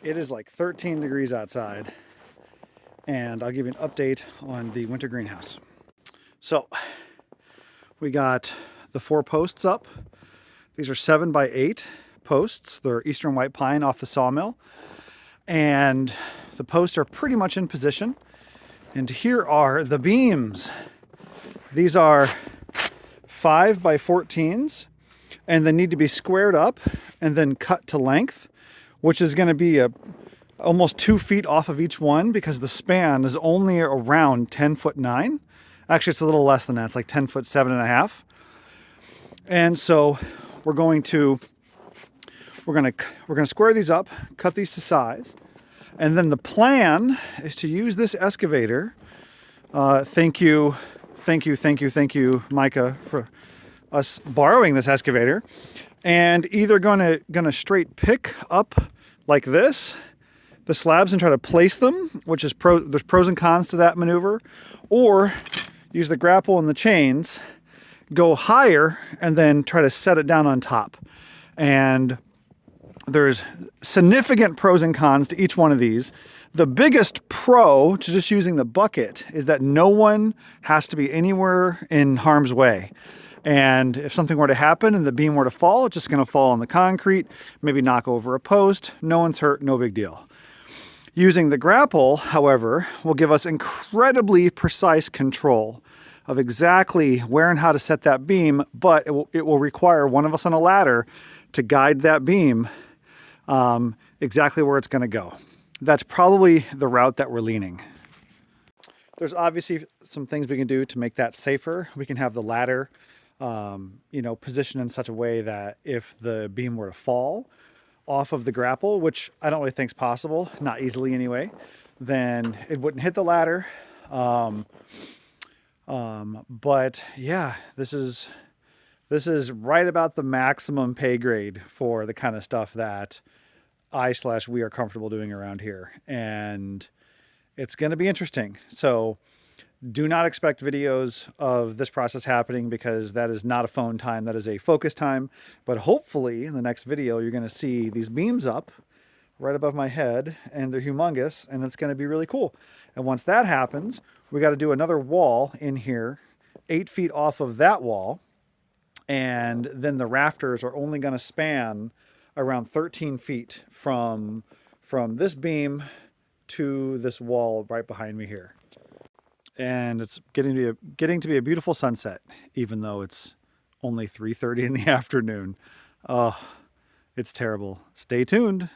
It is like 13 degrees outside, and I'll give you an update on the winter greenhouse. So we got the 4 posts up. These are 7x8 posts. They're eastern white pine off the sawmill, and the posts are pretty much in position. And here are the beams. These are 5x14s, and they need to be squared up and then cut to length, which is going to be almost 2 feet off of each one because the span is only around 10'9". Actually, it's a little less than that. It's like 10'7.5". And so we're going to square these up, cut these to size, and then the plan is to use this excavator. Thank you, Micah, for us borrowing this excavator, and either gonna straight pick up like this the slabs and try to place them, which is there's pros and cons to that maneuver, or use the grapple and the chains, go higher, and then try to set it down on top. And there's significant pros and cons to each one of these. The biggest pro to just using the bucket is that no one has to be anywhere in harm's way. And if something were to happen and the beam were to fall, it's just going to fall on the concrete, maybe knock over a post. No one's hurt, no big deal. Using the grapple, however, will give us incredibly precise control of exactly where and how to set that beam, but it will require one of us on a ladder to guide that beam exactly where it's going to go. That's probably the route that we're leaning. There's obviously some things we can do to make that safer. We can have the ladder positioned in such a way that if the beam were to fall off of the grapple, which I don't really think is possible, not easily anyway, then it wouldn't hit the ladder. But yeah, this is right about the maximum pay grade for the kind of stuff that we are comfortable doing around here. And it's going to be interesting. So do not expect videos of this process happening because that is not a phone time. That is a focus time. But hopefully in the next video, you're going to see these beams up right above my head, and they're humongous, and it's going to be really cool. And once that happens, we got to do another wall in here, 8 feet off of that wall. And then the rafters are only going to span around 13 feet from this beam to this wall right behind me here. And it's getting to be a beautiful sunset, even though it's only 3:30 in the afternoon. Oh, it's terrible. Stay tuned.